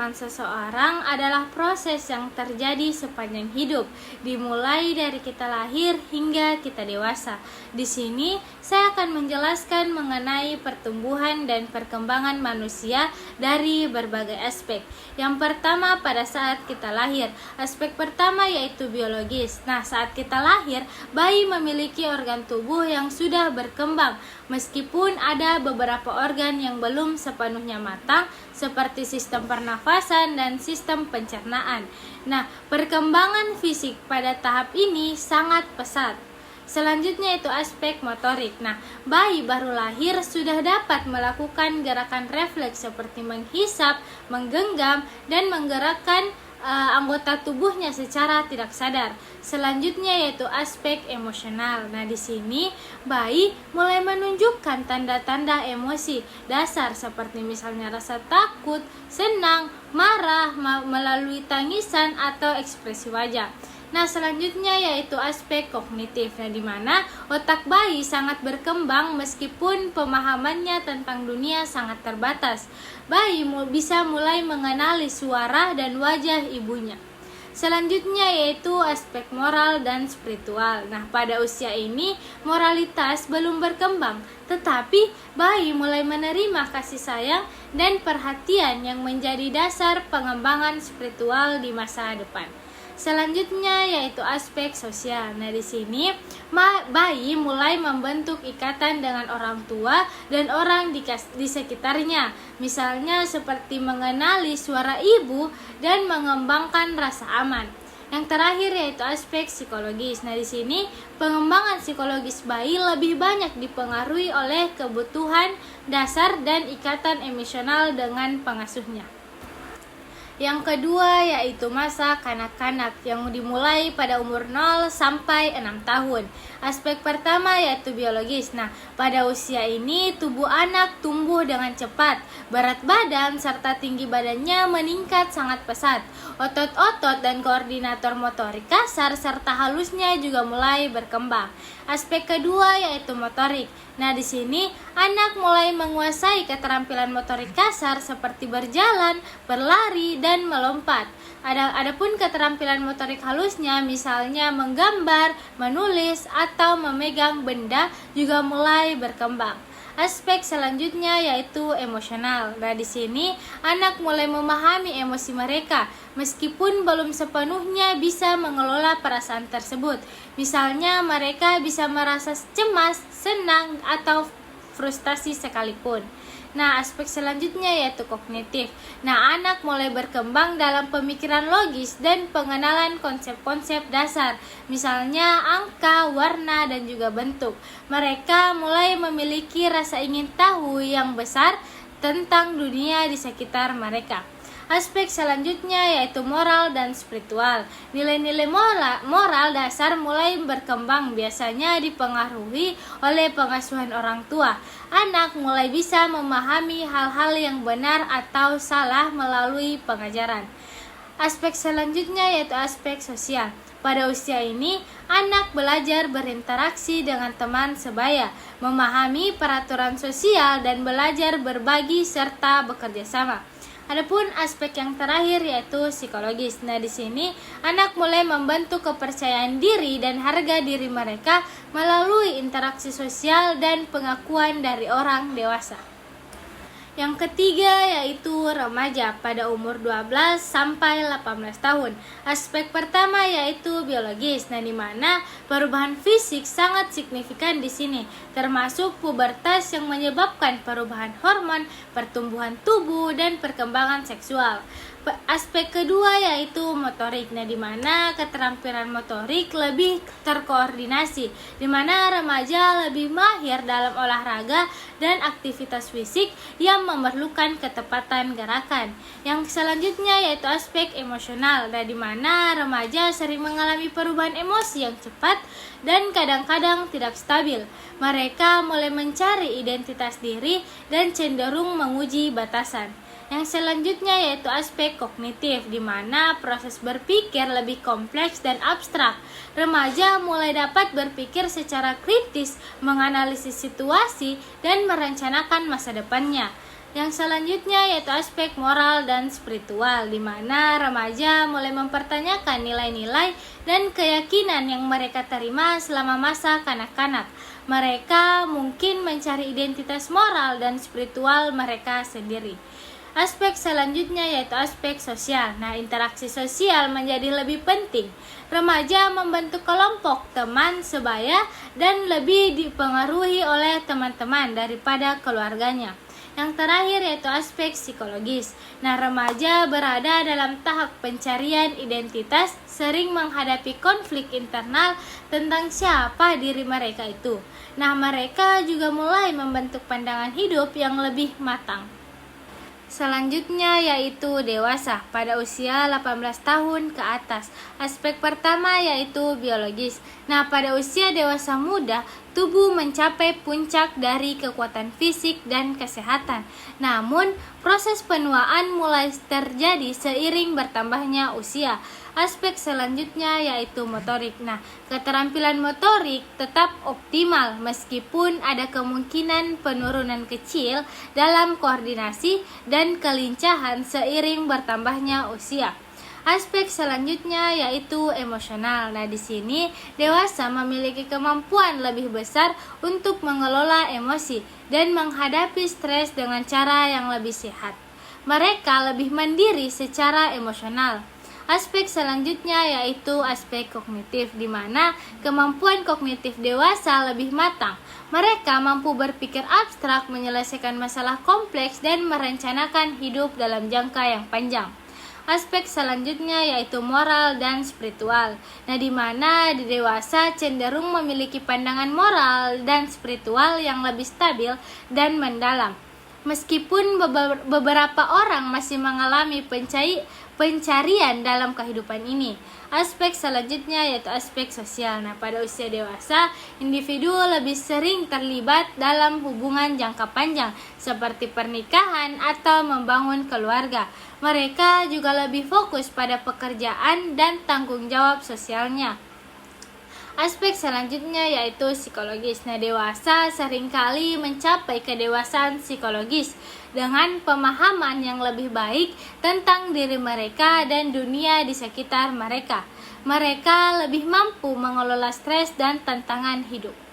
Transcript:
perkembangan seseorang adalah proses yang terjadi sepanjang hidup, dimulai dari kita lahir hingga kita dewasa. Di sini saya akan menjelaskan mengenai pertumbuhan dan perkembangan manusia dari berbagai aspek. Yang pertama, pada saat kita lahir. Aspek pertama yaitu biologis. Nah, saat kita lahir, bayi memiliki organ tubuh yang sudah berkembang, meskipun ada beberapa organ yang belum sepenuhnya matang, seperti sistem pernafasan dan sistem pencernaan. Nah, perkembangan fisik pada tahap ini sangat pesat. Selanjutnya itu aspek motorik. Nah, bayi baru lahir sudah dapat melakukan gerakan refleks seperti menghisap, menggenggam, dan menggerakkan anggota tubuhnya secara tidak sadar. Selanjutnya yaitu aspek emosional. Nah, di sini bayi mulai menunjukkan tanda-tanda emosi dasar seperti misalnya rasa takut, senang, marah melalui tangisan atau ekspresi wajah. Nah, selanjutnya yaitu aspek kognitif, di mana otak bayi sangat berkembang meskipun pemahamannya tentang dunia sangat terbatas. Bayi bisa mulai mengenali suara dan wajah ibunya. Selanjutnya yaitu aspek moral dan spiritual. Nah, pada usia ini moralitas belum berkembang, tetapi bayi mulai menerima kasih sayang dan perhatian yang menjadi dasar pengembangan spiritual di masa depan. Selanjutnya yaitu aspek sosial. Nah, di sini bayi mulai membentuk ikatan dengan orang tua dan orang di sekitarnya. Misalnya seperti mengenali suara ibu dan mengembangkan rasa aman. Yang terakhir yaitu aspek psikologis. Nah, di sini pengembangan psikologis bayi lebih banyak dipengaruhi oleh kebutuhan dasar dan ikatan emosional dengan pengasuhnya. Yang kedua yaitu masa kanak-kanak yang dimulai pada umur 0 sampai 6 tahun. Aspek pertama yaitu biologis. Nah, pada usia ini tubuh anak tumbuh dengan cepat, berat badan serta tinggi badannya meningkat sangat pesat. Otot-otot dan koordinator motorik kasar serta halusnya juga mulai berkembang. Aspek kedua yaitu motorik. Nah, di sini anak mulai menguasai keterampilan motorik kasar seperti berjalan, berlari, dan melompat. Adapun keterampilan motorik halusnya misalnya menggambar, menulis, atau memegang benda juga mulai berkembang. Aspek selanjutnya yaitu emosional. Nah, di sini anak mulai memahami emosi mereka meskipun belum sepenuhnya bisa mengelola perasaan tersebut. Misalnya mereka bisa merasa cemas, senang, atau frustasi sekalipun. Nah, aspek selanjutnya yaitu kognitif. Nah, anak mulai berkembang dalam pemikiran logis dan pengenalan konsep-konsep dasar, misalnya angka, warna, dan juga bentuk. Mereka mulai memiliki rasa ingin tahu yang besar tentang dunia di sekitar mereka. Aspek selanjutnya yaitu moral dan spiritual. Nilai-nilai moral dasar mulai berkembang, biasanya dipengaruhi oleh pengasuhan orang tua. Anak mulai bisa memahami hal-hal yang benar atau salah melalui pengajaran. Aspek selanjutnya yaitu aspek sosial. Pada usia ini, anak belajar berinteraksi dengan teman sebaya, memahami peraturan sosial, dan belajar berbagi serta bekerja sama. Adapun aspek yang terakhir yaitu psikologis. Nah, di sini anak mulai membentuk kepercayaan diri dan harga diri mereka melalui interaksi sosial dan pengakuan dari orang dewasa. Yang ketiga yaitu remaja pada umur 12 sampai 18 tahun. Aspek pertama yaitu biologis. Nah, di mana perubahan fisik sangat signifikan di sini, termasuk pubertas yang menyebabkan perubahan hormon, pertumbuhan tubuh, dan perkembangan seksual. Aspek kedua yaitu motorik. Nah, di mana keterampilan motorik lebih terkoordinasi, di mana remaja lebih mahir dalam olahraga dan aktivitas fisik yang memerlukan ketepatan gerakan. Yang selanjutnya yaitu aspek emosional. Nah, di mana remaja sering mengalami perubahan emosi yang cepat dan kadang-kadang tidak stabil. Mereka mulai mencari identitas diri dan cenderung menguji batasan. Yang selanjutnya yaitu aspek kognitif, di mana proses berpikir lebih kompleks dan abstrak. Remaja mulai dapat berpikir secara kritis, menganalisis situasi, dan merencanakan masa depannya. Yang selanjutnya yaitu aspek moral dan spiritual, di mana remaja mulai mempertanyakan nilai-nilai dan keyakinan yang mereka terima selama masa kanak-kanak. Mereka mungkin mencari identitas moral dan spiritual mereka sendiri. Aspek selanjutnya yaitu aspek sosial. Nah, interaksi sosial menjadi lebih penting. Remaja membentuk kelompok teman sebaya dan lebih dipengaruhi oleh teman-teman daripada keluarganya. Yang terakhir yaitu aspek psikologis. Nah, remaja berada dalam tahap pencarian identitas, sering menghadapi konflik internal tentang siapa diri mereka itu. Nah, mereka juga mulai membentuk pandangan hidup yang lebih matang. Selanjutnya yaitu dewasa pada usia 18 tahun ke atas. Aspek pertama yaitu biologis. Nah, pada usia dewasa muda, tubuh mencapai puncak dari kekuatan fisik dan kesehatan. Namun, proses penuaan mulai terjadi seiring bertambahnya usia. Aspek selanjutnya yaitu motorik. Nah, keterampilan motorik tetap optimal meskipun ada kemungkinan penurunan kecil dalam koordinasi dan kelincahan seiring bertambahnya usia. Aspek selanjutnya yaitu emosional. Nah, di sini dewasa memiliki kemampuan lebih besar untuk mengelola emosi dan menghadapi stres dengan cara yang lebih sehat. Mereka lebih mandiri secara emosional. Aspek selanjutnya yaitu aspek kognitif, di mana kemampuan kognitif dewasa lebih matang. Mereka mampu berpikir abstrak, menyelesaikan masalah kompleks, dan merencanakan hidup dalam jangka yang panjang. Aspek selanjutnya yaitu moral dan spiritual. Nah, di mana di dewasa cenderung memiliki pandangan moral dan spiritual yang lebih stabil dan mendalam. Meskipun beberapa orang masih mengalami pencarian dalam kehidupan ini. Aspek selanjutnya yaitu aspek sosial. Nah, pada usia dewasa, individu lebih sering terlibat dalam hubungan jangka panjang seperti pernikahan atau membangun keluarga. Mereka juga lebih fokus pada pekerjaan dan tanggung jawab sosialnya. Aspek selanjutnya yaitu psikologis. Nah, dewasa seringkali mencapai kedewasaan psikologis dengan pemahaman yang lebih baik tentang diri mereka dan dunia di sekitar mereka. Mereka lebih mampu mengelola stres dan tantangan hidup.